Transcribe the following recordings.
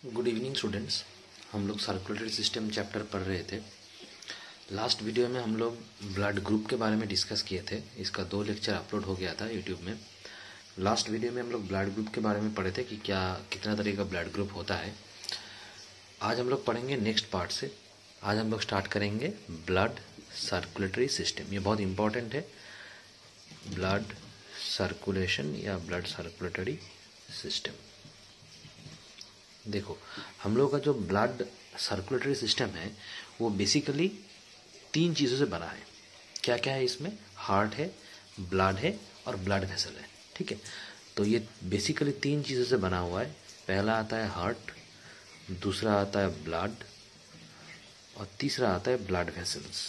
Good evening students. हम लोग circulatory system chapter पढ़ रहे थे। लास्ट वीडियो में हम लोग ब्लड ग्रुप के बारे में डिस्कस किए थे। इसका 2 लेक्चर अपलोड हो गया था यूट्यूब में। लास्ट वीडियो में हम लोग ब्लड ग्रुप के बारे में पढ़े थे कि कितना तरह का ब्लड ग्रुप होता है। आज हम लोग पढ़ेंगे नेक्स्ट पार्ट से। आज हम लोग स्टार्ट करेंगे ब्लड सर्कुलेटरी सिस्टम। ये बहुत इंपॉर्टेंट है, ब्लड सर्कुलेशन या ब्लड सर्कुलेटरी सिस्टम। देखो, हम लोग का जो ब्लड सर्कुलेटरी सिस्टम है वो बेसिकली 3 चीज़ों से बना है। क्या क्या है इसमें? हार्ट है, ब्लड है और ब्लड वेसल है। ठीक है, तो ये बेसिकली 3 चीज़ों से बना हुआ है। पहला आता है हार्ट, दूसरा आता है ब्लड और तीसरा आता है ब्लड वेसल्स।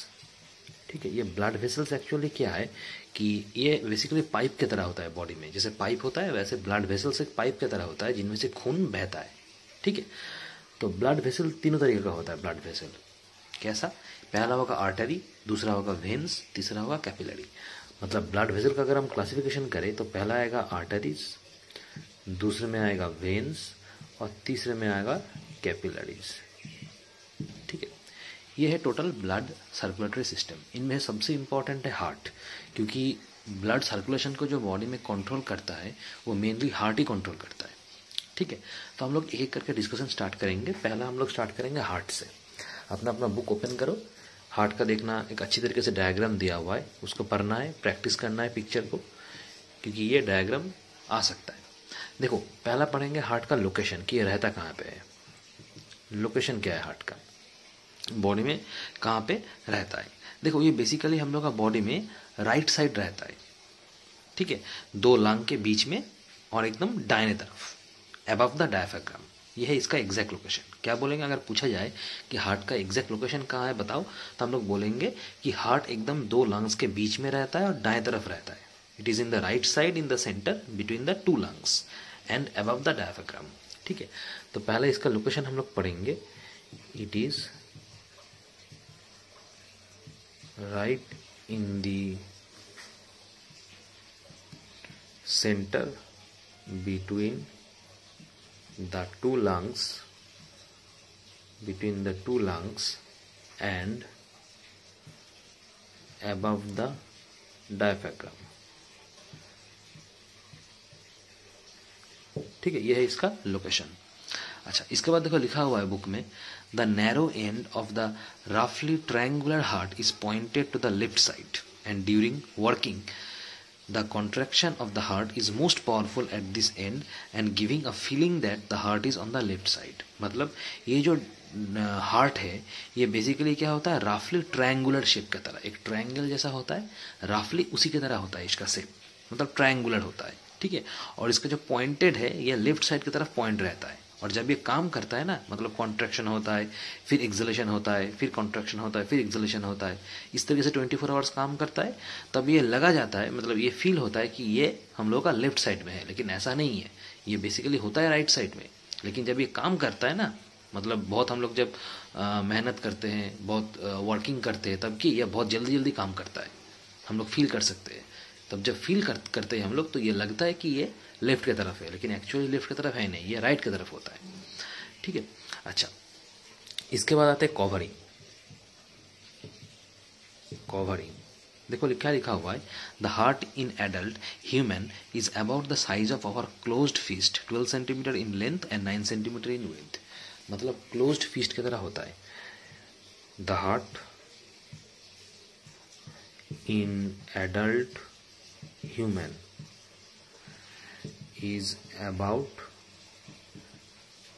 ठीक है, ये ब्लड वेसल्स एक्चुअली क्या है कि ये बेसिकली पाइप की तरह होता है बॉडी में। जैसे पाइप होता है वैसे ब्लड वेसल्स एक पाइप की तरह होता है जिनमें से खून बहता है। ठीक है, तो ब्लड वेसल 3 तरीके का होता है। ब्लड वेसल कैसा? पहला होगा आर्टरी, दूसरा होगा वेन्स, तीसरा होगा कैपिलरी। मतलब ब्लड वेसल का अगर हम क्लासिफिकेशन करें तो पहला आएगा आर्टरीज, दूसरे में आएगा वेन्स और तीसरे में आएगा कैपिलरीज। ठीक है, ये है टोटल ब्लड सर्कुलेटरी सिस्टम। इनमें सबसे इंपॉर्टेंट है हार्ट, क्योंकि ब्लड सर्कुलेशन को जो बॉडी में कंट्रोल करता है वो मेनली हार्ट ही कंट्रोल करता है। ठीक है, तो हम लोग एक एक करके डिस्कशन स्टार्ट करेंगे। पहला हम लोग स्टार्ट करेंगे हार्ट से। अपना अपना बुक ओपन करो। हार्ट का देखना, एक अच्छी तरीके से डायग्राम दिया हुआ है, उसको पढ़ना है, प्रैक्टिस करना है पिक्चर को, क्योंकि ये डायग्राम आ सकता है। देखो, पहला पढ़ेंगे हार्ट का लोकेशन कि ये रहता कहाँ पे है। लोकेशन क्या है हार्ट का, बॉडी में कहाँ पे रहता है। देखो, ये बेसिकली हम लोग का बॉडी में राइट साइड रहता है। ठीक है, 2 लांग के बीच में और एकदम दाहिने तरफ, अबव द डायफ्राम। ये है इसका एग्जैक्ट लोकेशन। क्या बोलेंगे अगर पूछा जाए कि हार्ट का एग्जैक्ट लोकेशन कहाँ है बताओ, तो हम लोग बोलेंगे कि हार्ट एकदम 2 लंग्स के बीच में रहता है और दाएं तरफ रहता है। It is in the right side in the centre between the 2 lungs and above the diaphragm. ठीक है, तो पहले इसका लोकेशन हम लोग पढ़ेंगे। It is right in the centre between the 2 lungs, between the 2 lungs and above the diaphragm। ठीक है, यह है इसका लोकेशन। अच्छा, इसके बाद देखो लिखा हुआ है बुक में, the narrow end of the रफली triangular heart is pointed to the left side and during working the contraction of the heart is most powerful at this end and giving a feeling that the heart is on the left side। मतलब ये जो heart है ये basically क्या होता है, राफली triangular shape की तरह, एक ट्रायंगल जैसा होता है, राफली उसी की तरह होता है इसका शेप, मतलब ट्रायंगुलर होता है। ठीक है, और इसका जो पॉइंटेड है ये लेफ्ट साइड की तरफ पॉइंट रहता है। और जब ये काम करता है ना, मतलब कॉन्ट्रैक्शन होता है, फिर एक्सलेशन होता है, फिर कॉन्ट्रैक्शन होता है, फिर एक्सलेशन होता है, इस तरीके से 24 आवर्स काम करता है। तब ये लगा जाता है, मतलब ये फील होता है कि ये हम लोग का लेफ्ट साइड में है, लेकिन ऐसा नहीं है, ये बेसिकली होता है राइट साइड में। लेकिन जब ये काम करता है ना, मतलब बहुत हम लोग जब मेहनत करते हैं, बहुत वर्किंग करते हैं, तब कि यह बहुत जल्दी जल्दी काम करता है, हम लोग फील कर सकते हैं। तब जब फील करते हैं हम लोग तो ये लगता है कि ये लेफ्ट की तरफ है, लेकिन एक्चुअली लेफ्ट की तरफ है नहीं, ये राइट की तरफ होता है। ठीक है, अच्छा, इसके बाद आते हैं कवरिंग। कवरिंग देखो क्या लिखा हुआ है, the heart in adult human is about the size of our closed fist, 12 centimetre in length and 9 centimetre in width. मतलब क्लोज्ड फिस्ट की तरह होता है। The heart in adult human is about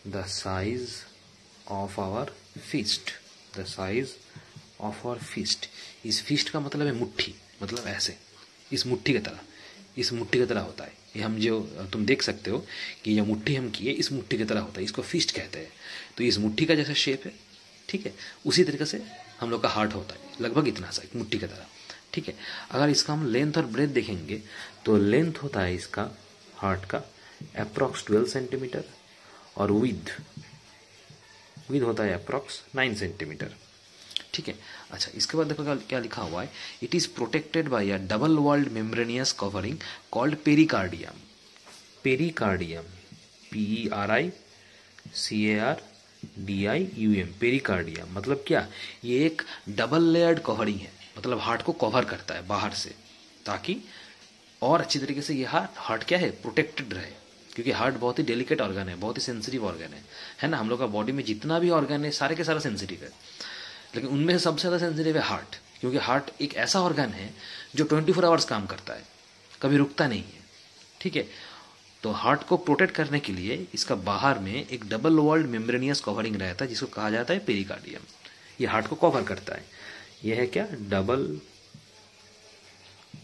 the size of our fist, the size of our fist। इस fist का मतलब है मुट्ठी, मतलब ऐसे, इस मुट्ठी की तरह, इस मुट्ठी की तरह होता है। ये हम जो तुम देख सकते हो कि ये मुट्ठी हम किए, इस मुट्ठी की तरह होता है, इसको फिस्ट कहते हैं। तो इस मुट्ठी का जैसा शेप है, ठीक है, उसी तरीके से हम लोग का हार्ट होता है, लगभग इतना सा, एक मुट्ठी की तरह। ठीक है, अगर इसका हम लेंथ और ब्रेथ देखेंगे तो लेंथ होता है इसका हार्ट का अप्रॉक्स 12 सेंटीमीटर और विद होता है अप्रॉक्स 9 सेंटीमीटर। ठीक है, अच्छा, इसके बाद देखो क्या लिखा हुआ है, it is protected by a double walled membranous covering called pericardium. Pericardium, PERI CARDIUM, pericardium. मतलब क्या, ये एक डबल लेयर्ड कवरिंग है, मतलब हार्ट को कवर करता है बाहर से, ताकि और अच्छी तरीके से ये हार्ट क्या है, प्रोटेक्टेड रहे। क्योंकि हार्ट बहुत ही डेलिकेट ऑर्गन है, बहुत ही सेंसिटिव ऑर्गन है ना। हम लोग का बॉडी में जितना भी ऑर्गन है सारे के सारा सेंसिटिव है, लेकिन उनमें से सबसे ज़्यादा सेंसिटिव है हार्ट। क्योंकि हार्ट एक ऐसा ऑर्गन है जो 24 आवर्स काम करता है, कभी रुकता नहीं है, ठीक है। तो हार्ट को प्रोटेक्ट करने के लिए इसका बाहर में एक डबल वॉल्ड मेम्ब्रेनियस कवरिंग रहता है, जिसको कहा जाता है पेरिकार्डियम। ये हार्ट को कवर करता है। यह है क्या, double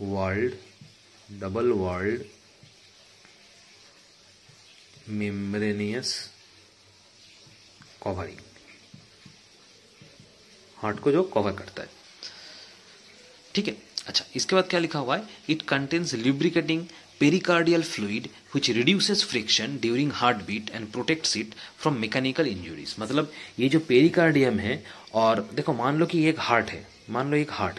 walled membranous covering, heart को जो कवर करता है, ठीक है। अच्छा, इसके बाद क्या लिखा हुआ है, it contains lubricating pericardial fluid which reduces friction during heart beat and protects it from mechanical injuries. मतलब ये जो पेरिकार्डियम है, और देखो मान लो कि ये एक हार्ट है,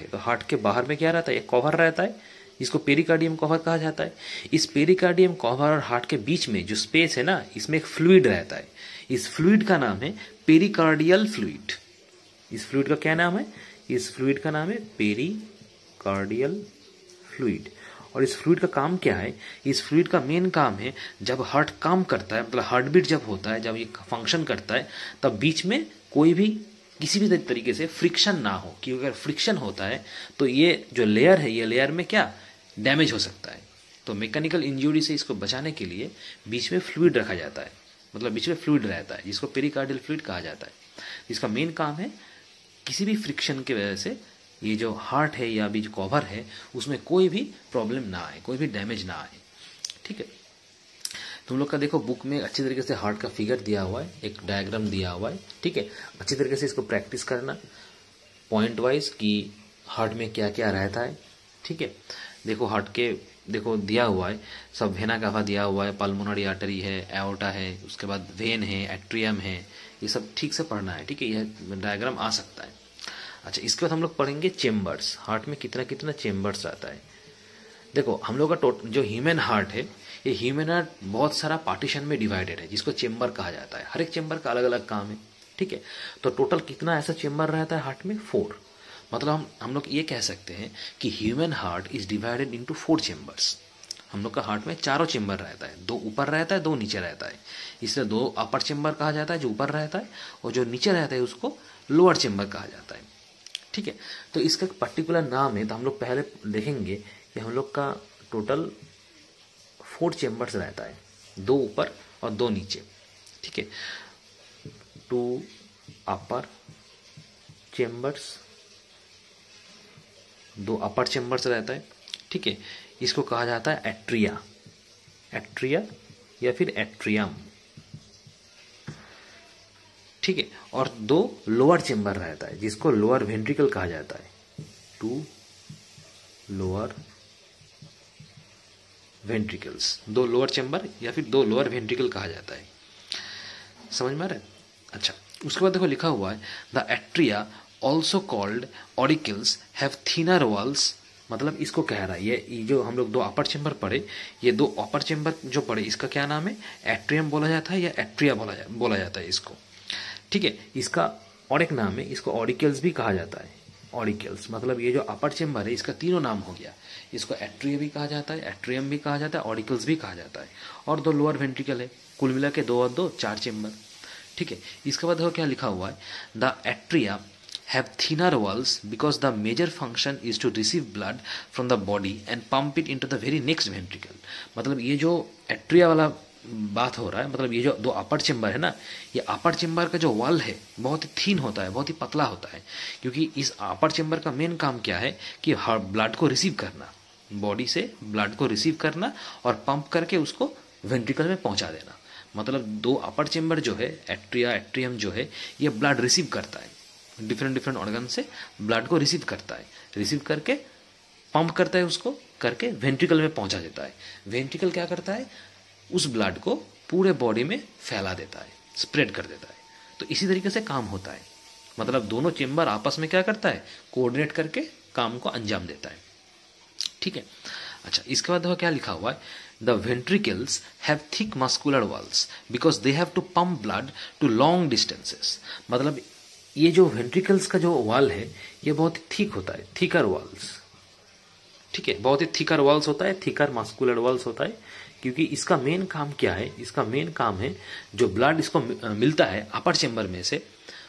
तो हार्ट के बाहर में क्या रहता है, एक कवर रहता है, जिसको पेरिकार्डियम कवर कहा जाता है। इस पेरिकार्डियम कवर और हार्ट के बीच में जो स्पेस है ना, इसमें एक फ्लूइड रहता है। इस फ्लूइड का नाम है पेरिकार्डियल फ्लूइड। इस फ्लूइड का क्या नाम है, इस फ्लूइड का नाम है पेरिकार्डियल फ्लूइड। और इस फ्लूइड का काम क्या है, इस फ्लूइड का मेन काम है, जब हार्ट काम करता है, मतलब हार्ट बीट जब होता है, जब ये फंक्शन करता है, तब बीच में कोई भी किसी भी तरीके से फ्रिक्शन ना हो। क्योंकि अगर फ्रिक्शन होता है तो ये जो लेयर है, ये लेयर में क्या डैमेज हो सकता है। तो मैकेनिकल इंजरी से इसको बचाने के लिए बीच में फ्लूइड रखा जाता है, मतलब बीच में फ्लूइड रहता है, जिसको पेरिकार्डियल फ्लूइड कहा जाता है। इसका मेन काम है किसी भी फ्रिक्शन की वजह से ये जो हार्ट है या भी जो कवर है, उसमें कोई भी प्रॉब्लम ना आए, कोई भी डैमेज ना आए, ठीक है। तुम लोग का देखो बुक में अच्छी तरीके से हार्ट का फिगर दिया हुआ है, एक डायग्राम दिया हुआ है, ठीक है। अच्छी तरीके से इसको प्रैक्टिस करना पॉइंट वाइज कि हार्ट में क्या क्या रहता है, ठीक है। देखो हार्ट के देखो दिया हुआ है सब, वेना कावा दिया हुआ है, पल्मोनरी आर्टरी है, एओर्टा है, उसके बाद वेन है, एट्रियम है, ये सब ठीक से पढ़ना है, ठीक है। यह डायग्राम आ सकता है। अच्छा, इसके बाद हम लोग पढ़ेंगे चेम्बर्स। हार्ट में कितना कितना चेम्बर्स आता है। देखो हम लोग का जो ह्यूमन हार्ट है, ये ह्यूमन हार्ट बहुत सारा पार्टीशन में डिवाइडेड है, जिसको चेम्बर कहा जाता है। हर एक चेम्बर का अलग अलग काम है, ठीक है। तो टोटल कितना ऐसा चेम्बर रहता है हार्ट में, 4। मतलब हम लोग ये कह सकते हैं कि human heart is divided into 4 chambers. हम लोग का हार्ट में 4 चेम्बर रहता है, 2 ऊपर रहता है, 2 नीचे रहता है। इसलिए 2 अपर चेम्बर कहा जाता है जो ऊपर रहता है, और जो नीचे रहता है उसको लोअर चेम्बर कहा जाता है, ठीक है। तो इसका एक पर्टिकुलर नाम है। तो हम लोग पहले देखेंगे कि हम लोग का टोटल 4 चेम्बर्स रहता है, 2 ऊपर और 2 नीचे, ठीक है। 2 अपर चेम्बर्स, 2 अपर चेम्बर्स रहता है, ठीक है। इसको कहा जाता है एट्रिया या फिर एट्रियम, ठीक है। और 2 लोअर चेम्बर रहता है, जिसको लोअर वेंट्रिकल कहा जाता है। 2 लोअर वेंट्रिकल्स, 2 लोअर चेम्बर या फिर 2 लोअर वेंट्रिकल कहा जाता है। समझ में आ रहा है। अच्छा, उसके बाद देखो लिखा हुआ है the atria also called auricles have thinner walls. मतलब इसको कह रहा है, ये जो हम लोग 2 अपर चेम्बर पढ़े, ये 2 अपर चेम्बर जो पढ़े, इसका क्या नाम है, एट्रियम बोला जाता है या एट्रिया बोला जाता है इसको, ठीक है। इसका और एक नाम है, इसको ऑरिकल्स भी कहा जाता है। ऑरिकल्स मतलब ये जो अपर चेम्बर है, इसका तीनों नाम हो गया। इसको एट्रिया भी कहा जाता है, एट्रियम भी कहा जाता है, ऑरिकल्स भी कहा जाता है। और 2 लोअर वेंट्रिकल है, कुल मिला के 2 और 2 4 चेम्बर, ठीक है। इसके बाद देखो क्या लिखा हुआ है, the atria have thinner walls because the major function is to receive blood from the body and pump it into the very next ventricle। मतलब ये जो एट्रिया वाला बात हो रहा है, मतलब ये जो 2 अपर चेम्बर है ना, ये अपर चेम्बर का जो वॉल है बहुत ही थीन होता है, बहुत ही पतला होता है। क्योंकि इस अपर चेम्बर का मेन काम क्या है कि ब्लड को रिसीव करना, बॉडी से ब्लड को रिसीव करना और पंप करके उसको वेंट्रिकल में पहुंचा देना। मतलब 2 अपर चेम्बर जो है, एट्रिया एट्रियम जो है, ये ब्लड रिसीव करता है, डिफरेंट ऑर्गन से ब्लड को रिसीव करता है, रिसीव करके पंप करता है, उसको करके वेंट्रिकल में पहुंचा देता है। वेंट्रिकल क्या करता है, उस ब्लड को पूरे बॉडी में फैला देता है, स्प्रेड कर देता है। तो इसी तरीके से काम होता है। मतलब दोनों चेम्बर आपस में क्या करता है, कोऑर्डिनेट करके काम को अंजाम देता है, ठीक है। अच्छा, इसके बाद देखो क्या लिखा हुआ है, the ventricles have thick muscular walls because they have to pump blood to long distances. मतलब ये जो वेंट्रिकल्स का जो वॉल है ये बहुत ही थिक होता है, थिकर वॉल्स, ठीक है, बहुत ही थिकर वॉल्स होता है, थिकर मस्कुलर वॉल्स होता है, क्योंकि इसका मेन काम क्या है, इसका मेन काम है जो ब्लड इसको मिलता है अपर चेम्बर में से,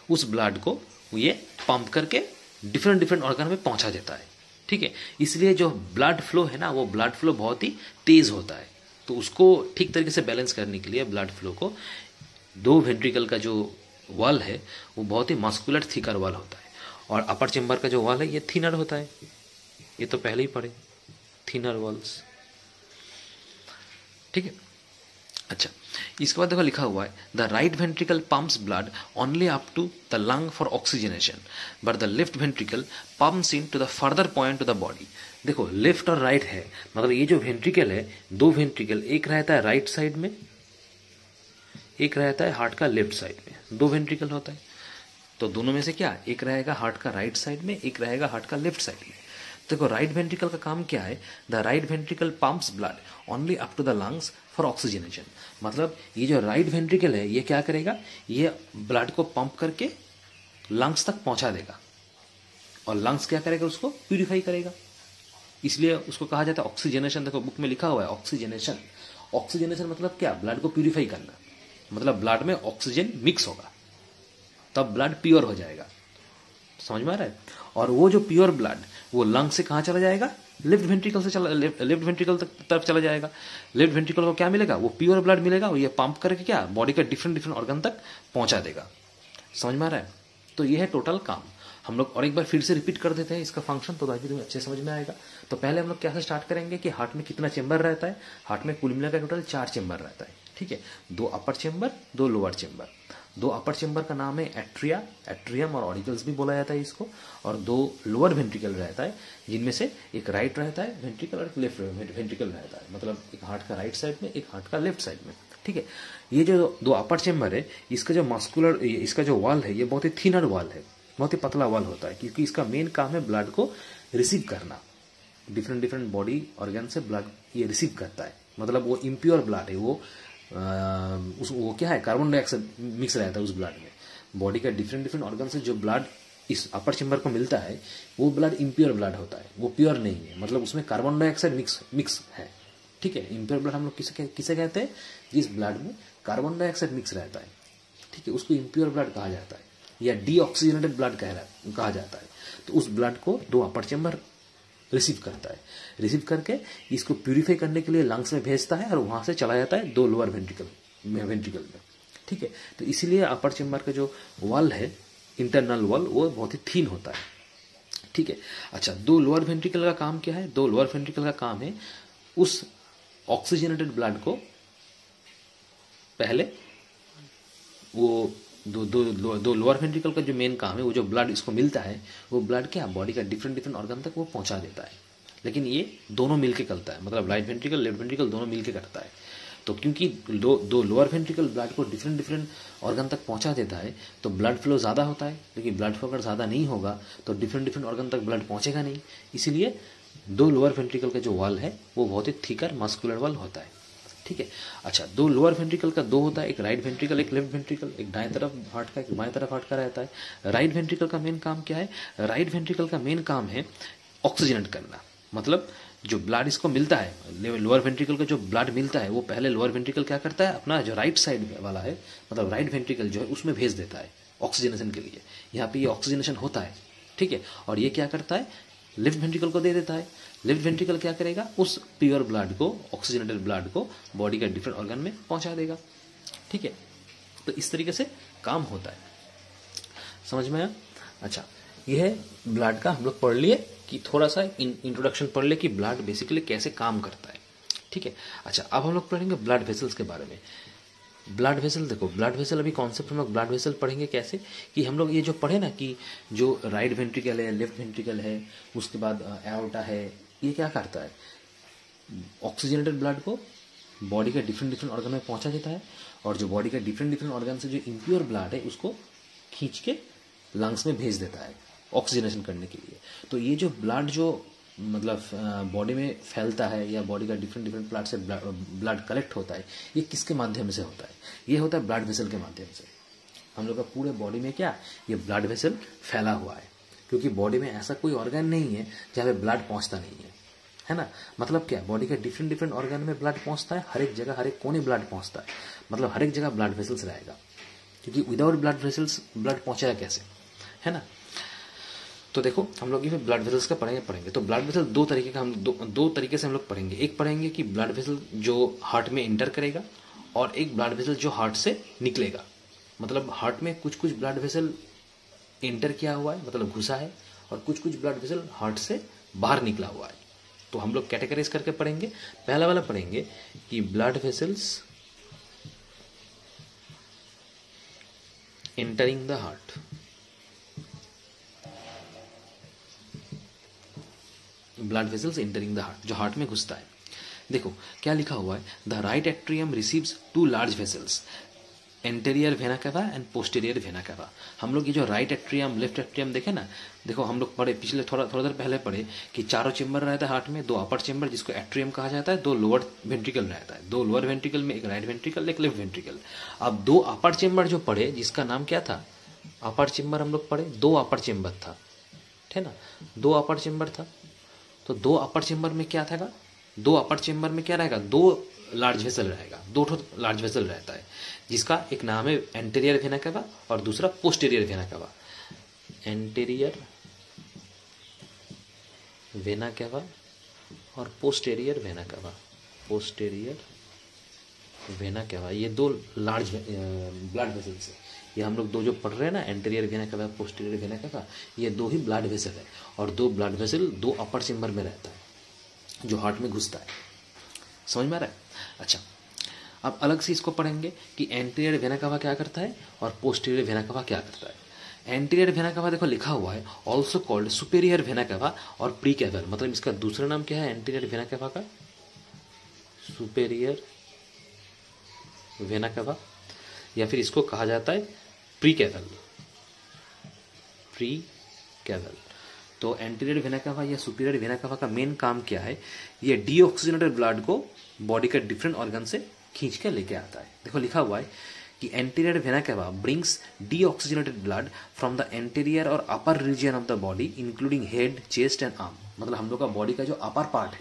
उस ब्लड को ये पंप करके डिफरेंट डिफरेंट ऑर्गन में पहुंचा देता है, ठीक है। इसलिए जो ब्लड फ्लो है ना, वो ब्लड फ्लो बहुत ही तेज होता है। तो उसको ठीक तरीके से बैलेंस करने के लिए ब्लड फ्लो को दो वेंट्रिकल का जो वॉल है वो बहुत ही मस्कुलर थिकर वॉल होता है, और अपर चेम्बर का जो वॉल है ये थिनर होता है। ये तो पहले ही पढ़े, थिनर वॉल्स, ठीक है। अच्छा, इसके बाद देखो लिखा हुआ है the right ventricle pumps blood only up to the lung for oxygenation but the left ventricle pumps in to the further point to the body. देखो लेफ्ट और राइट है, मतलब ये जो वेंट्रिकल है, दो वेंट्रिकल, एक रहता है राइट साइड में, एक रहता है हार्ट का लेफ्ट साइड में, दो वेंट्रिकल होता है। तो दोनों में से क्या, एक रहेगा हार्ट का राइट साइड में, एक रहेगा हार्ट का लेफ्ट साइड में। देखो राइट वेंट्रिकल का काम क्या है, the right ventricle pumps blood only up to the lungs for oxygenation. मतलब ये जो राइट वेंट्रिकल है ये क्या करेगा, ये ब्लड को पंप करके लंग्स तक पहुंचा देगा, और लंग्स क्या करेगा, उसको प्यूरिफाई करेगा, इसलिए उसको कहा जाता है ऑक्सीजनेशन। देखो बुक में लिखा हुआ है ऑक्सीजनेशन। ऑक्सीजनेशन मतलब क्या, ब्लड को प्यूरिफाई करना, मतलब ब्लड में ऑक्सीजन मिक्स होगा तब ब्लड प्योर हो जाएगा, समझ में आ रहा है। और वो जो प्योर ब्लड वो लंग से कहाँ चला जाएगा, लेफ्ट वेंट्रिकल से लेफ्ट वेंट्रिकल तरफ चला जाएगा। लेफ्ट वेंट्रिकल को क्या मिलेगा, वो प्योर ब्लड मिलेगा, और ये पंप करके क्या बॉडी का डिफरेंट डिफरेंट ऑर्गन तक पहुंचा देगा, समझ में आ रहा है। तो ये है टोटल काम। हम लोग और एक बार फिर से रिपीट कर देते हैं इसका फंक्शन, तो ताकि तुम्हें अच्छे समझ में आएगा। तो पहले हम लोग क्या से स्टार्ट करेंगे कि हार्ट में कितना चेंबर रहता है। हार्ट में कुल मिलाकर टोटल 4 चेंबर रहता है, ठीक है। 2 अपर चेंबर, 2 लोअर चेंबर। 2 अपर चेंबर का नाम है एट्रिया, एट्रियम और ऑडिकल्स भी बोला जाता है इसको, और 2 लोअर वेंट्रिकल रहता है, जिनमें से एक राइट रहता है वेंट्रिकल और एक लेफ्ट वेंट्रिकल रहता है, मतलब एक हार्ट का राइट साइड में, एक हार्ट का लेफ्ट साइड में, ठीक है। ये जो 2 अपर चेंबर है, इसका जो मस्कुलर, इसका जो वॉल है ये बहुत ही थिनर वॉल है, बहुत ही पतला वॉल होता है, क्योंकि इसका मेन काम है ब्लड को रिसीव करना, डिफरेंट डिफरेंट बॉडी ऑर्गन से ब्लड ये रिसीव करता है। मतलब वो इम्प्योर ब्लड है, वो क्या है, कार्बन डाइऑक्साइड मिक्स रहता है उस ब्लड में। बॉडी का डिफरेंट डिफरेंट ऑर्गन से जो ब्लड इस अपर चेंबर को मिलता है वो ब्लड इम्प्योर ब्लड होता है, वो प्योर नहीं है, मतलब उसमें कार्बन डाइऑक्साइड मिक्स है, ठीक है। इम्प्योर ब्लड हम लोग किसे कहते हैं, जिस ब्लड में कार्बन डाइऑक्साइड मिक्स रहता है, ठीक है, उसको इम्प्योर ब्लड कहा जाता है, या डीऑक्सीजनेटेड ब्लड कहा जाता है। तो उस ब्लड को 2 अपर चेंबर रिसीव करता है, रिसीव करके इसको प्यूरिफाई करने के लिए लंग्स में भेजता है, और वहां से चला जाता है 2 लोअर वेंट्रिकल में, ठीक है। तो इसीलिए अपर चेंबर का जो वॉल है, इंटरनल वॉल, वो बहुत ही थीन होता है, ठीक है। अच्छा, 2 लोअर वेंट्रिकल का काम क्या है, 2 लोअर वेंट्रिकल का काम है उस ऑक्सीजनेटेड ब्लड को पहले वो दो लोअर वेंट्रिकल का जो मेन काम है, वो जो ब्लड इसको मिलता है, वो ब्लड क्या बॉडी का डिफरेंट डिफरेंट ऑर्गन तक वो पहुंचा देता है। लेकिन ये दोनों मिलके करता है, मतलब राइट वेंट्रिकल लेफ्ट वेंट्रिकल दोनों मिलके करता है। तो क्योंकि दो लोअर वेंट्रिकल ब्लड को डिफरेंट डिफरेंट ऑर्गन तक पहुंचा देता है, तो ब्लड फ्लो ज़्यादा होता है। लेकिन ब्लड फ्लो अगर ज़्यादा नहीं होगा तो डिफरेंट डिफरेंट ऑर्गन तक ब्लड पहुंचेगा नहीं। इसीलिए 2 लोअर वेंट्रिकल का जो वॉल है वो बहुत ही थिकर मस्कुलर वॉल होता है, ठीक है। अच्छा, 2 लोअर वेंट्रिकल का 2 होता है, एक राइट वेंट्रिकल, एक लेफ्ट वेंट्रिकल, एक दाएं तरफ हार्ट का, एक बाएं तरफ हार्ट का रहता है। राइट वेंट्रिकल का मेन काम क्या है, राइट वेंट्रिकल का मेन काम है ऑक्सीजनेट करना। मतलब जो ब्लड इसको मिलता है, लोअर वेंट्रिकल का जो ब्लड मिलता है, वो पहले लोअर वेंट्रिकल क्या करता है, अपना जो राइट साइड वाला है, मतलब राइट वेंट्रिकल जो है उसमें भेज देता है ऑक्सीजनेशन के लिए। यहाँ पे ये ऑक्सीजनेशन होता है, ठीक है। और ये क्या करता है, लेफ्ट वेंट्रिकल को दे देता है। लेफ्ट वेंट्रिकल क्या करेगा, उस प्योर ब्लड को, ऑक्सीजनेटेड ब्लड को बॉडी का डिफरेंट ऑर्गन में पहुंचा देगा, ठीक है। तो इस तरीके से काम होता है, समझ में आया। अच्छा, यह है ब्लड का, हम लोग पढ़ लिए कि थोड़ा सा इंट्रोडक्शन पढ़ ले कि ब्लड बेसिकली कैसे काम करता है, ठीक है। अच्छा, अब हम लोग पढ़ेंगे ब्लड वेसल्स के बारे में। ब्लड वेसल, देखो ब्लड वेसल अभी कॉन्सेप्ट हम लोग ब्लड वेसल पढ़ेंगे कैसे, कि हम लोग ये जो पढ़े ना कि जो राइट वेंट्रिकल है, लेफ्ट वेंट्रिकल है, उसके बाद एओर्टा है, ये क्या करता है, ऑक्सीजनेटेड ब्लड को बॉडी के डिफरेंट डिफरेंट ऑर्गन में पहुंचा देता है, और जो बॉडी के डिफरेंट डिफरेंट ऑर्गन से जो इम्प्योर ब्लड है उसको खींच के लंग्स में भेज देता है ऑक्सीजनेशन करने के लिए। तो ये जो ब्लड जो मतलब बॉडी में फैलता है या बॉडी का डिफरेंट डिफरेंट पार्ट से ब्लड कलेक्ट होता है, ये किसके माध्यम से होता है? ये होता है ब्लड वेसल के माध्यम से। हम लोग का पूरे बॉडी में क्या, ये ब्लड वेसल फैला हुआ है, क्योंकि बॉडी में ऐसा कोई ऑर्गन नहीं है जहाँ पे ब्लड पहुँचता नहीं है ना। मतलब क्या, बॉडी के डिफरेंट डिफरेंट ऑर्गन में ब्लड पहुँचता है, हर एक जगह हर एक कोने ब्लड पहुँचता है, मतलब हर एक जगह ब्लड वेसल्स रहेगा, क्योंकि विदाउट ब्लड वेसल्स ब्लड पहुँचेगा कैसे, है ना। तो देखो हम लोग ये ब्लड वेसल्स का पढ़ेंगे। तो ब्लड वेसल दो तरीके का, हम दो तरीके से हम लोग पढ़ेंगे। एक पढ़ेंगे कि ब्लड वेसल जो हार्ट में इंटर करेगा, और एक ब्लड वेसल जो हार्ट से निकलेगा। मतलब हार्ट में कुछ कुछ ब्लड वेसल इंटर किया हुआ है, मतलब घुसा है, और कुछ कुछ ब्लड वेसल हार्ट से बाहर निकला हुआ है। तो हम लोग कैटेगराइज करके पढ़ेंगे। पहला वाला पढ़ेंगे कि blood vessels entering the heart. Blood vessels entering the heart, जो हार्ट में घुसता है। देखो क्या लिखा हुआ है, the right atrium receives 2 large vessels, anterior vena cava and posterior vena cava. हम लोग ये जो राइट एट्रियम लेफ्ट एट्रियम देखे ना, देखो हम लोग पढ़े पिछले थोड़ा देर पहले पढ़े कि 4 चेम्बर रहता है हार्ट में, 2 अपर चेम्बर जिसको एट्रियम कहा जाता है, 2 लोअर वेंट्रिकल रहता है, 2 लोअर वेंट्रिकल में एक राइट वेंट्रिकल एक लेफ्ट वेंट्रिकल। अब 2 अपर चेम्बर जो पढ़े, जिसका नाम क्या था, अपर चेम्बर हम लोग पढ़े, 2 अपर चेम्बर था, है ना, 2 अपर चेम्बर था। तो 2 अपर चेम्बर में क्या था, 2 अपर चेम्बर में क्या रहेगा, 2 लार्ज वेसल रहेगा, 2 लार्ज वेसल रहता है, जिसका एक नाम है एंटेरियर वेना कैवा और दूसरा posterior vena cava. Anterior vena cava और posterior vena cava, posterior vena cava, ये 2 लार्ज ब्लड वेसल्स है। ये हम लोग 2 जो पढ़ रहे हैं ना, anterior vena cava posterior vena cava, ये 2 ही ब्लड वेसल है, और 2 ब्लड वेसल 2 अपर चेम्बर में रहता है जो हार्ट में घुसता है। समझ में आ रहा है? अच्छा, अब अलग से इसको पढ़ेंगे कि एंटीरियर वेना कैवा क्या करता है और पोस्टीरियर वेना कैवा क्या करता है। एंटीरियर वेना कैवा देखो लिखा हुआ है also called superior vena cava और प्री कैवल, मतलब इसका दूसरा नाम क्या है एंटीरियर वेना कैवा का, सुपेरियर वेना कैवा, या फिर इसको कहा जाता है प्री कैवल, प्री कैवल। तो एंटीरियर वेना कैवा या सुपीरियर वेना कैवा का मेन काम क्या है, ये डीऑक्सीजनेटेड ब्लड को बॉडी के डिफरेंट ऑर्गन से खींच के लेके आता है। देखो लिखा हुआ है कि anterior vena cava brings deoxygenated blood from the anterior और upper region of the body including head, chest and arm. मतलब हम लोग का बॉडी का जो अपर पार्ट है,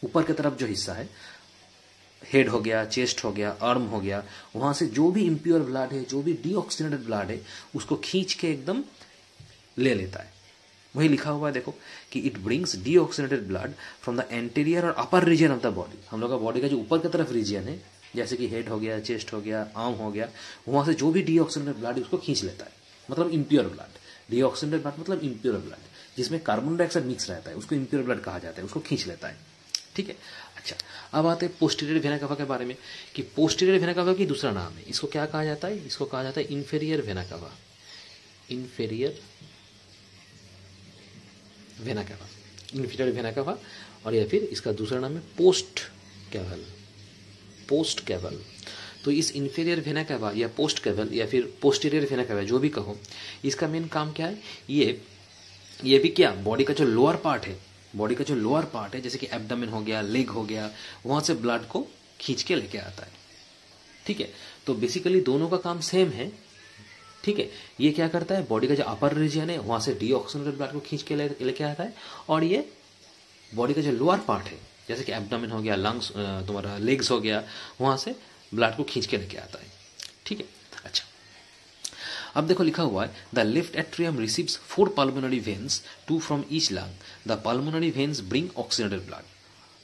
ऊपर की तरफ जो हिस्सा है, हेड हो गया, चेस्ट हो गया, आर्म हो गया, वहां से जो भी इम्प्योर ब्लड है, जो भी डीऑक्सीजनेटेड ब्लड है, उसको खींच के एकदम ले लेता है। वही लिखा हुआ है देखो कि it brings deoxygenated blood from the anterior और upper region of the body. हम लोग का बॉडी का जो ऊपर की तरफ रीजन है, जैसे कि हेड हो गया, चेस्ट हो गया, आर्म हो गया, वहां से जो भी डीऑक्सीजनेटेड ब्लड उसको खींच लेता है, मतलब इम्प्योर ब्लड। डीऑक्सीजनेटेड ब्लड मतलब इम्प्योर ब्लड, जिसमें कार्बन डाइऑक्साइड मिक्स रहता है, उसको इम्प्योर ब्लड कहा जाता है, उसको खींच लेता है। ठीक है, अच्छा अब आते हैं पोस्टीरियर वेना कैवा के बारे में कि पोस्टीरियर वेना कैवा की दूसरा नाम है, इसको क्या कहा जाता है, इसको कहा जाता है inferior vena cava, inferior vena cava, inferior vena cava, और या फिर इसका दूसरा नाम है पोस्ट कैवल, पोस्ट कैवल। तो इस इंफीरियर वेना कैवा या पोस्ट कैवल या फिर पोस्टीरियर वेना कैवा जो भी कहो, इसका मेन काम क्या है, ये भी क्या, बॉडी का जो लोअर पार्ट है, बॉडी का जो लोअर पार्ट है, जैसे कि एब्डोमेन हो गया, लेग हो गया, वहां से ब्लड को खींच के लेके आता है। ठीक है, तो बेसिकली दोनों का काम सेम है। ठीक है, ये क्या करता है, बॉडी का जो अपर रीजन है वहां से डीऑक्सीजनेटेड ब्लड को खींच के लेके आता है, और ये बॉडी का जो लोअर पार्ट है, जैसे कि एब्डोमेन हो गया, लंग्स, तुम्हारा लेग्स हो गया, वहां से ब्लड को खींच के लेके आता है। ठीक है, अच्छा अब देखो लिखा हुआ है the left atrium receives 4 pulmonary veins, 2 from each lung. The pulmonary veins bring oxygenated blood.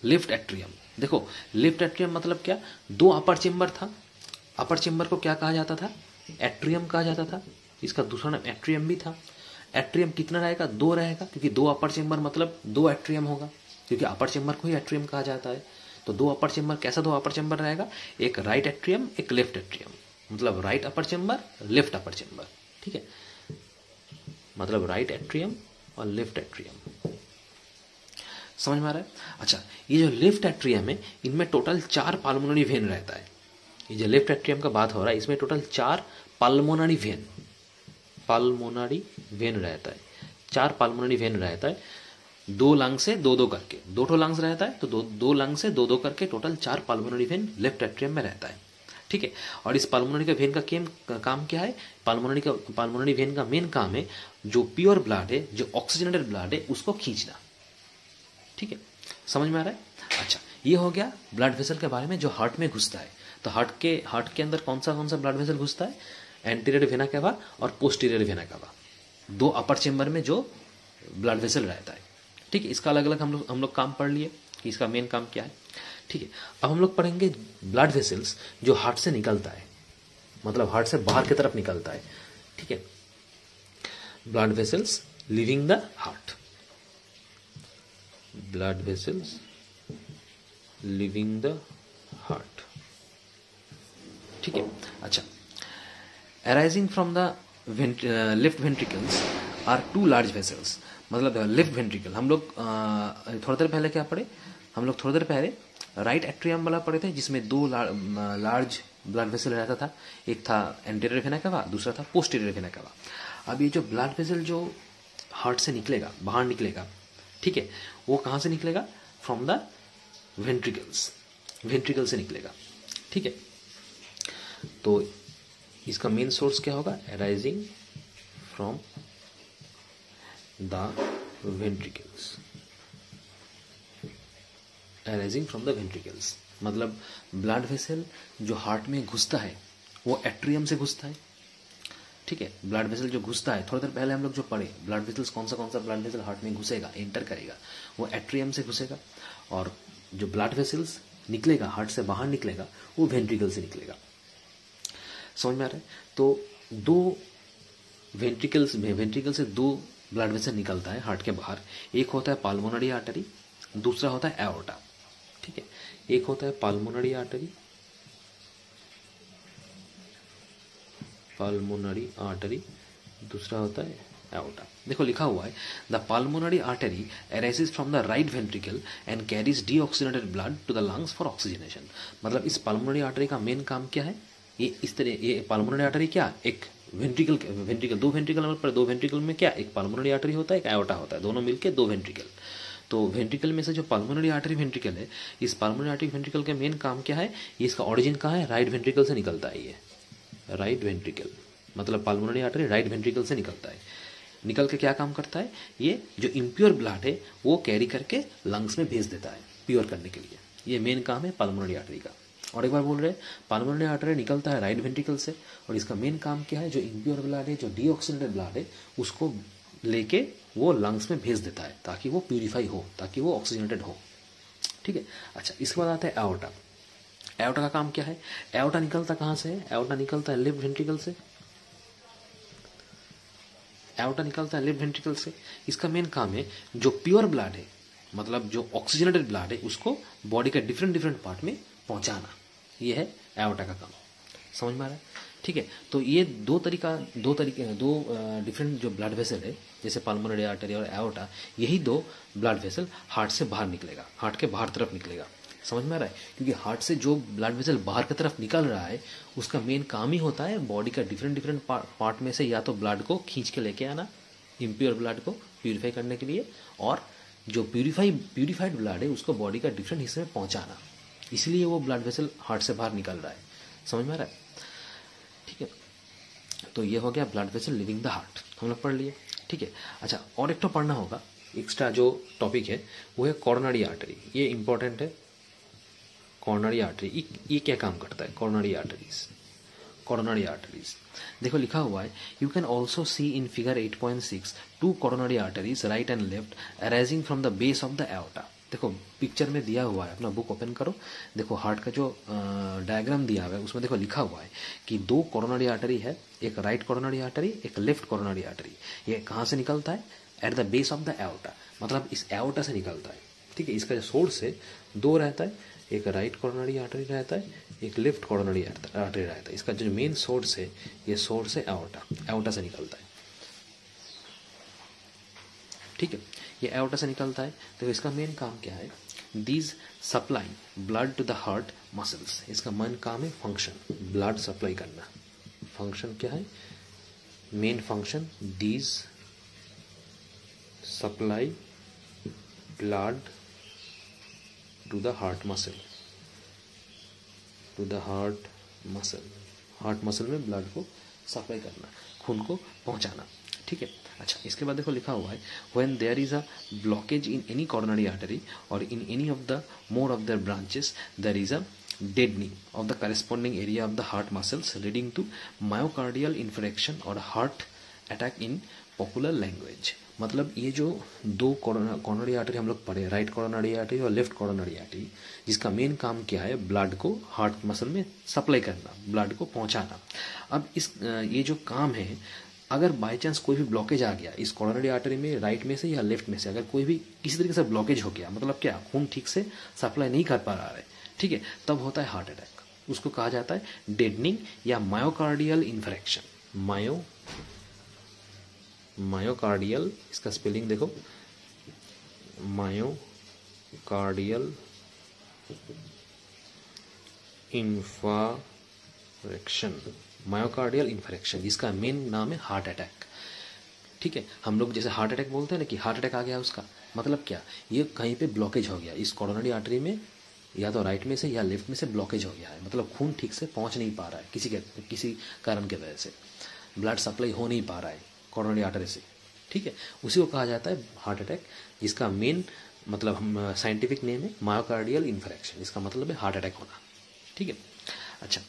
Left atrium, देखो लेफ्ट एट्रियम मतलब क्या, 2 अपर चेम्बर था, अपर चेम्बर को क्या कहा जाता था, एट्रियम कहा जाता था, इसका दूसरा नाम एट्रियम भी था। एट्रियम कितना रहेगा, 2 रहेगा, क्योंकि 2 अपर चेम्बर मतलब 2 एट्रियम होगा, क्योंकि अपर चेम्बर को ही एट्रियम कहा जाता है। तो 2 अपर चेम्बर, कैसा 2 अपर चेम्बर रहेगा, एक राइट एट्रियम एक लेफ्ट एट्रियम, मतलब right upper chamber left upper chamber. ठीक है, मतलब राइट एट्रियम और लेफ्ट एट्रियम, समझ में आ रहा है। अच्छा, ये जो लेफ्ट एट्रियम है, इनमें टोटल 4 पाल्मोनरी वेन रहता है। ये जो लेफ्ट एट्रियम का बात हो रहा है, इसमें टोटल 4 पाल्मोनरी वेन रहता है, 4 पाल्मोनरी वेन रहता है। दो लंग से दो दो करके, दो ठो लंग्स रहता है तो दो लंग से दो दो करके टोटल 4 पाल्मोनरी वेन लेफ्ट एट्रियम में रहता है, ठीक है। और इस पाल्मोनरी का वेन का काम क्या है, पाल्मोनरी वेन का मेन काम है जो प्योर ब्लड है, जो ऑक्सीजनेटेड ब्लड है उसको खींचना, ठीक है, समझ में आ रहा है। अच्छा, ये हो गया ब्लड वेसल के बारे में जो हार्ट में घुसता है। तो हार्ट के अंदर कौन सा ब्लड वेसल घुसता है, एंटीरियर वेना केवा और पोस्टीरियर वेना केवा, दो अपर चेम्बर में जो ब्लड वेसल रहता है, ठीक है। इसका अलग अलग हम लोग काम पढ़ लिए कि इसका मेन काम क्या है, ठीक है। अब हम लोग पढ़ेंगे ब्लड वेसल्स जो हार्ट से निकलता है, मतलब हार्ट से बाहर की तरफ निकलता है, ठीक है। Blood vessels living the heart, blood vessels living the heart, ठीक है। अच्छा, arising from the left ventricles are 2 large vessels, मतलब लेफ्ट वेंट्रिकल हम लोग थोड़ी देर पहले क्या पढ़े, हम लोग थोड़ी देर पहले राइट एट्रियम वाला पढ़े थे जिसमें 2 लार्ज ब्लड वेसल रहता था, एक था एंटीरियर वेना केवा, दूसरा था पोस्टीरियर वेना केवा। अब ये जो ब्लड वेसल जो हार्ट से निकलेगा, बाहर निकलेगा, ठीक है, वो कहाँ से निकलेगा, फ्रॉम द वेंट्रिकल से निकलेगा, ठीक है। तो इसका मेन सोर्स क्या होगा, arising from the ventricles, arising from the ventricles, मतलब ब्लड वेसल जो हार्ट में घुसता है वो एट्रियम से घुसता है, ठीक है। ब्लड वेसल जो घुसता है, थोड़ी देर पहले हम लोग जो पढ़े ब्लड वेसल्स कौन सा ब्लड वेसल हार्ट में घुसेगा, एंटर करेगा, वो एट्रियम से घुसेगा, और जो ब्लड वेसल्स निकलेगा हार्ट से बाहर निकलेगा वो वेंट्रिकल से निकलेगा, समझ में आ रहा है। तो दो वेंट्रिकल से 2 ब्लड वेसल निकलता है हार्ट के बाहर, एक होता है पाल्मोनरी आर्टरी, दूसरा होता है एओर्टा, ठीक है। एक होता है पाल्मोनरी आर्टरी, दूसरा होता है एओर्टा। देखो लिखा हुआ है the pulmonary artery arises from the right ventricle and carries deoxygenated blood to the lungs for oxygenation. मतलब इस पाल्मोनरी आर्टरी का मेन काम क्या है, ये इस तरह, ये पाल्मोनरी आर्टरी क्या, एक वेंट्रिकल दो वेंट्रिकल पर, दो वेंट्रिकल में क्या, एक पाल्मोनरी आर्टरी होता है, एक एओर्टा होता है, दोनों मिलके 2 वेंट्रिकल। तो वेंट्रिकल में से जो पाल्मोनरी आर्टरी वेंट्रिकल है, इस पाल्मोनरी आर्टरी वेंट्रिकल के मेन काम क्या है, ये इसका ओरिजिन कहाँ है, राइट वेंट्रिकल से निकलता है। ये राइट वेंट्रिकल मतलब पाल्मोनरी आर्टरी राइट वेंट्रिकल से निकलता है, निकल के क्या काम करता है, ये जो इम्प्योर ब्लड है वो कैरी करके लंग्स में भेज देता है प्योर करने के लिए। ये मेन काम है पाल्मोनरी आर्टरी का। और एक बार बोल रहे हैं, पाल्मोनरी आर्टरी निकलता है राइट वेंट्रिकल से, और इसका मेन काम क्या है, जो इम्प्योर ब्लड है, जो डीऑक्सीजनेटेड ब्लड है, उसको लेके वो लंग्स में भेज देता है ताकि वो प्यूरिफाई हो, ताकि वो ऑक्सीजनेटेड हो, ठीक है। अच्छा, इसके बाद आता है एओर्टा। एओर्टा का काम क्या है, एओर्टा निकलता कहाँ से है, एओर्टा निकलता है लेफ्ट वेंट्रिकल से, एओर्टा निकलता है लेफ्ट वेंट्रिकल से। इसका मेन काम है जो प्योर ब्लड है, मतलब जो ऑक्सीजनेटेड ब्लड है, उसको बॉडी के डिफरेंट पार्ट में पहुंचाना, ये है एओर्टा का काम, समझ में आ रहा है, ठीक है। तो ये दो डिफरेंट जो ब्लड वेसल है, जैसे पाल्मोनरी आर्टरी और एओर्टा, यही 2 ब्लड वेसल हार्ट से बाहर निकलेगा, हार्ट के बाहर तरफ निकलेगा, समझ में आ रहा है। क्योंकि हार्ट से जो ब्लड वेसल बाहर की तरफ निकल रहा है उसका मेन काम ही होता है बॉडी का डिफरेंट पार्ट में से या तो ब्लड को खींच के लेके आना, इम्प्योर ब्लड को प्यूरिफाई करने के लिए, और जो प्यूरिफाइड ब्लड है उसको बॉडी का डिफरेंट हिस्से में पहुंचाना, इसलिए वो ब्लड वेसल हार्ट से बाहर निकल रहा है, समझ में आ रहा है, ठीक है। तो ये हो गया blood vessel living the heart, हम लोग पढ़ लिए, ठीक है। अच्छा, और एक तो पढ़ना होगा, एक्स्ट्रा जो टॉपिक है वो है कॉरोनरी आर्टरी। ये इंपॉर्टेंट है, कॉरोनरी आर्टरी ये क्या काम करता है, कॉरोनरी आर्टरीज देखो लिखा हुआ है, you can also see in figure 8.6 2 coronary arteries right and left arising from the base of the aorta. देखो पिक्चर में दिया हुआ है, अपना बुक ओपन करो, देखो हार्ट का जो डायग्राम दिया हुआ है उसमें देखो लिखा हुआ है कि 2 कॉरोनरी आर्टरी है, एक राइट कॉरोनरी आर्टरी, एक लेफ्ट कॉरोनरी आर्टरी। ये कहाँ से निकलता है, at the base of the aorta, मतलब इस एओर्टा से निकलता है, ठीक है। इसका जो सोर्स है 2 रहता है, एक राइट कॉरोनरी आर्टरी रहता है, एक लेफ्ट कॉरोनरी आर्टरी रहता है। इसका जो मेन सोर्स है, ये सोर्स है एओर्टा से निकलता है, ठीक है। ये एओर्टा से निकलता है, तो इसका मेन काम क्या है, these supply blood to the heart muscles. इसका मेन काम है फंक्शन, ब्लड सप्लाई करना। फंक्शन क्या है, main function, these supply blood to the heart muscle, to the heart muscle, heart muscle में ब्लड को सप्लाई करना, खून को पहुंचाना, ठीक है। अच्छा, इसके बाद देखो लिखा हुआ है when there is a blockage in any coronary artery और in any of the more of their branches there is a deadening of the corresponding area of the heart muscles leading to myocardial infarction और heart attack in popular language। मतलब ये जो दो coronary artery हम लोग पढ़े, right coronary artery और left coronary artery, जिसका मेन काम क्या है, ब्लड को हार्ट मसल में सप्लाई करना, ब्लड को पहुंचाना। अब इस ये जो काम है, अगर बाई चांस कोई भी ब्लॉकेज आ गया इस कॉर्नरी आर्टरी में, राइट में से या लेफ्ट में से, अगर कोई भी किसी तरीके से ब्लॉकेज हो गया, मतलब क्या, खून ठीक से सप्लाई नहीं कर पा रहा है, ठीक है, तब होता है हार्ट अटैक। उसको कहा जाता है डेडनिंग या मायोकार्डियल इन्फेक्शन। मायोकार्डियल, इसका स्पेलिंग देखो, मायोकार्डियल इन्फेक्शन, मायोकार्डियल इन्फेक्शन, जिसका मेन नाम है हार्ट अटैक, ठीक है। हम लोग जैसे हार्ट अटैक बोलते हैं ना कि हार्ट अटैक आ गया, उसका मतलब क्या, ये कहीं पे ब्लॉकेज हो गया इस कॉर्नरी आर्टरी में, या तो राइट में से या लेफ्ट में से ब्लॉकेज हो गया है, मतलब खून ठीक से पहुंच नहीं पा रहा है, किसी कारण के वजह से ब्लड सप्लाई हो नहीं पा रहा है कॉर्नरी आर्टरी से, ठीक है। उसी को कहा जाता है हार्ट अटैक, जिसका मेन मतलब हम साइंटिफिक नेम है मायोकार्डियल इन्फेक्शन, इसका मतलब है हार्ट अटैक होना, ठीक है। अच्छा,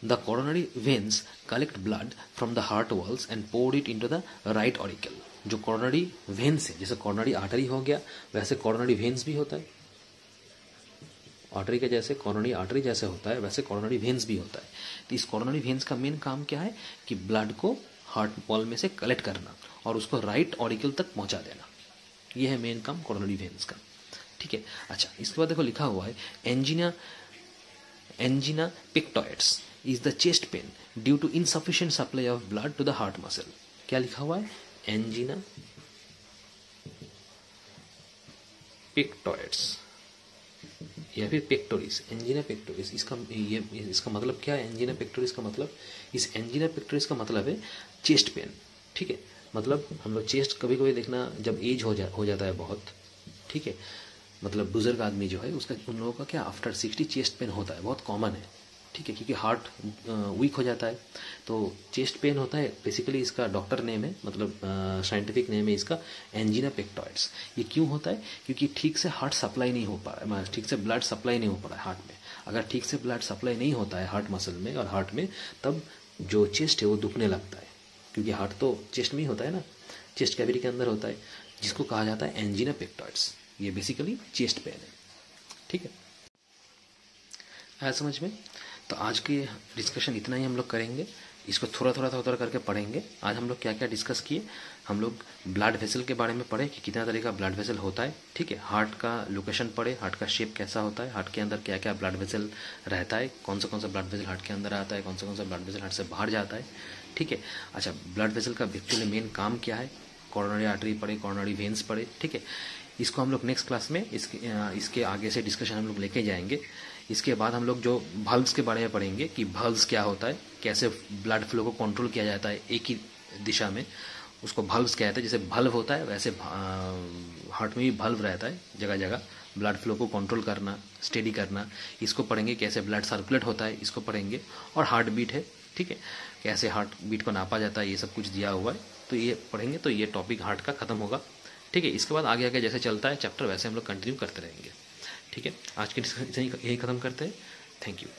the coronary veins collect blood from the heart walls and pour it into the right auricle. जो कॉर्नरी वेन्स है, जैसे कॉर्नरी आर्टरी हो गया वैसे कॉर्नरी वेन्स भी होता है, आर्टरी के जैसे कॉर्नरी आर्टरी जैसे होता है वैसे कॉर्नरी वेन्स भी होता है। तो इस कॉर्नरी वेन्स का मेन काम क्या है कि ब्लड को हार्ट वॉल में से कलेक्ट करना और उसको राइट ऑरिकल तक पहुंचा देना, यह है मेन काम कॉर्नरी वेन्स का, ठीक है। अच्छा, इसके बाद देखो लिखा हुआ है angina pectoris is the chest pain due to insufficient supply of blood to the heart muscle. क्या लिखा हुआ है, एंजिना पेक्टॉइड्स या फिर पेक्टोरिस, एंजिना पेक्टोरिस, इसका मतलब क्या है, एंजिना पेक्टोरिस का मतलब, इस एंजिना पेक्टोरिस का मतलब है चेस्ट पेन, ठीक है। मतलब हम लोग चेस्ट कभी कभी देखना जब एज हो जाता है बहुत, ठीक है, मतलब बुजुर्ग आदमी जो है उसका, उन लोगों का क्या आफ्टर 60 चेस्ट पेन होता है, बहुत कॉमन है, ठीक है, क्योंकि हार्ट वीक हो जाता है तो चेस्ट पेन होता है। बेसिकली इसका डॉक्टर नेम है, मतलब साइंटिफिक नेम है इसका एंजिना पेक्टॉइड्स। ये क्यों होता है, क्योंकि ठीक से हार्ट सप्लाई नहीं हो पा रहा है, ठीक से ब्लड सप्लाई नहीं हो पा रहा है हार्ट में। अगर ठीक से ब्लड सप्लाई नहीं होता है हार्ट मसल में और हार्ट में, तब जो चेस्ट है वो दुखने लगता है, क्योंकि हार्ट तो चेस्ट में ही होता है ना, चेस्ट कैविटी के अंदर होता है, जिसको कहा जाता है एंजिना पेक्टॉइड्स। ये बेसिकली चेस्ट पेन है, ठीक है, आया समझ में। तो आज की डिस्कशन इतना ही हम लोग करेंगे, इसको थोड़ा थोड़ा करके पढ़ेंगे। आज हम लोग क्या क्या डिस्कस किए, हम लोग ब्लड वेसल के बारे में पढ़े कि कितना तरह का ब्लड वेसल होता है, ठीक है, हार्ट का लोकेशन पढ़े, हार्ट का शेप कैसा होता है, हार्ट के अंदर क्या क्या ब्लड वेसल रहता है, कौन सा ब्लड वेसल हार्ट के अंदर आता है, कौन सा ब्लड वेसल हार्ट से बाहर जाता है, ठीक है। अच्छा, ब्लड वेसल का एक्चुअली मेन काम क्या है, कॉर्नरी आर्टरी पढ़े, कॉर्नरी वेन्स पढ़े, ठीक है। इसको हम लोग नेक्स्ट क्लास में इसके आगे से डिस्कशन हम लोग लेके जाएंगे। इसके बाद हम लोग जो भल्व्स के बारे में पढ़ेंगे कि भल्व्स क्या होता है, कैसे ब्लड फ्लो को कंट्रोल किया जाता है एक ही दिशा में, उसको भल्व्स कहते हैं। जैसे भल्व होता है वैसे हार्ट में भी भल्व रहता है, जगह जगह ब्लड फ्लो को कंट्रोल करना, स्टेडी करना, इसको पढ़ेंगे। कैसे ब्लड सर्कुलेट होता है इसको पढ़ेंगे, और हार्ट बीट है, ठीक है, कैसे हार्ट बीट को नापा जाता है, ये सब कुछ दिया हुआ है, तो ये पढ़ेंगे। तो ये टॉपिक हार्ट का खत्म होगा, ठीक है। इसके बाद आगे आगे जैसे चलता है चैप्टर वैसे हम लोग कंटिन्यू करते रहेंगे, ठीक है। आज के डिस्कशन यही खत्म करते हैं। Thank you.